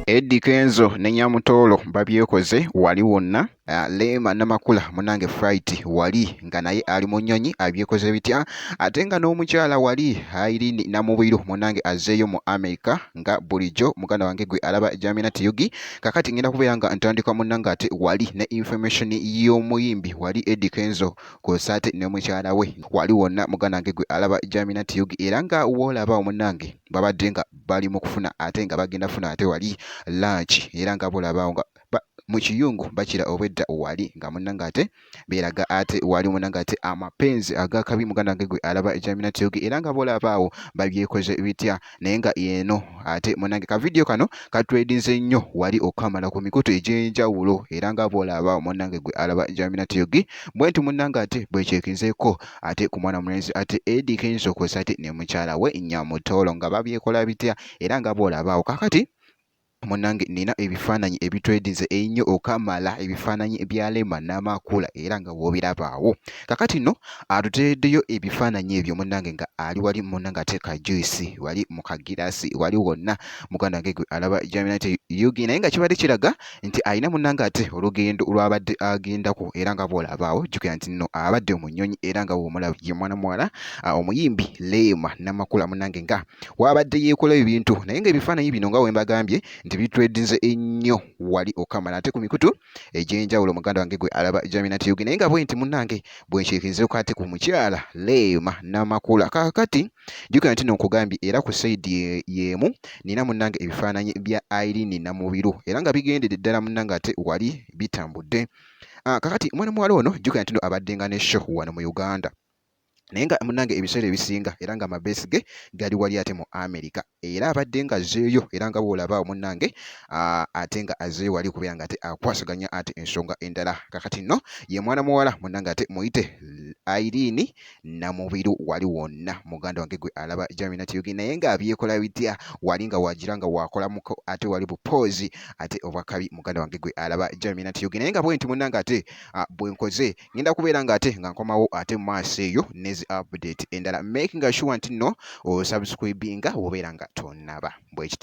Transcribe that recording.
Eddie Kenzo ne Nyamutolo babyekoze wali wonna. Lema Namakula munange Fright wali nga naye ali mu nnyonyi abyekoze bitya, ate nga n'omukyala wali Irene Namubiru munange azzeeyo mu America nga bulijjo muganda wange gwe alaba Jamina Tiyugi. Kakati ngenda kubeera nga ntandika munange ate wali ne information y'omuyimbi wali Eddie Kenzo kw'ossa ate ne mukyala we wali wonna muganda wange gwe alaba Jamina Tiyugi, era nga woolaba munange babadde nga bali mu kufuna ate nga bagenda kufuna ate wali lunch, era nga bolaba nga mu kiyungu bakira obwedda wali nga munange ate beeraga ate wali munange ate amapenzi agakabi muganda wange gwe alaba Jamina Tiyugi, era nga bolaba awo babyekoze bitya, naye nga eno ate munange ka video kano katwedinze nnyo wali okamala ku mikutu egy'enjawulo, era nga bolaba munange gwe alaba Jamina Tiyugi bwentu munange ate bwekyekinzeeko ate ku mwana mulenzi ate Eddie Kenzo kw'ossa ate ne mukyala we Nyamutolo nga babyekola bitya, era nga bolaba awo kakati munange nina ebifaananyi ebitwedinze ennyo okamala, ebifaananyi bya Lema Namakula, era nga woobirabaawo kakati nno atutereddeyo ebifaananyi ebyo munange nga ali wali munange ate ka juice wali mu kagiraasi wali wonna muganda wange gwe alaba Jamina Tiyugi, naye nga kibadde kiraga nti alina munange ate olugendo lw'abadde agendako, era nga boolabaawo jjukira nti nno abadde mu nnyonyi, era nga woomulaba ye mwana muwala omuyimbi Lema Namakula munange nga wabadde yeekola ebintu, naye nga ebifaananyi bino nga wembagambye nti bitwedinze ennyo wali okamala ate ku mikutu egy'enjawulo muganda wange gwe alaba Jamina Tiyugi, naye nga bwe nti munange bwenkyekinzeeko ate ku mukyala Lema Namakula. Kakati jjukira nti nno nkugambye era ku sayidi y'emu nina munange ebifaananyi bya Irene Namubiru, era nga bigendedde ddala munange ate wali bitambudde. Kakati mwana muwala ono jjukira nti nno abadde nga ne show wano mu Uganda, naye nga munange ebiseera ebisinga era nga amabeesi ge gali wali ate mu America, era abadde nga azzeeyo, era nga boolabaawo munange ate nga azzeeyo wali kubeera nga ate akwasaganya ate ensonga endala. Kakati nno ye mwana muwala munange ate muyite Irene Namubiru wali wonna muganda wange gwe alaba Jamina Tiyugi, naye nga abyekola bitya wali nga wagira nga wakolamuko ate wali bupoozi ate obwakabi muganda wange gwe alaba Jamina Tiyugi, naye nga bwe nti munange ate bwe nkoze ngenda kubeera nga ate nga nkomawo ate mu maaso eyo nezi update endala, making sure nti nno osubscribinga wobeera nga tonnaba bwekiti.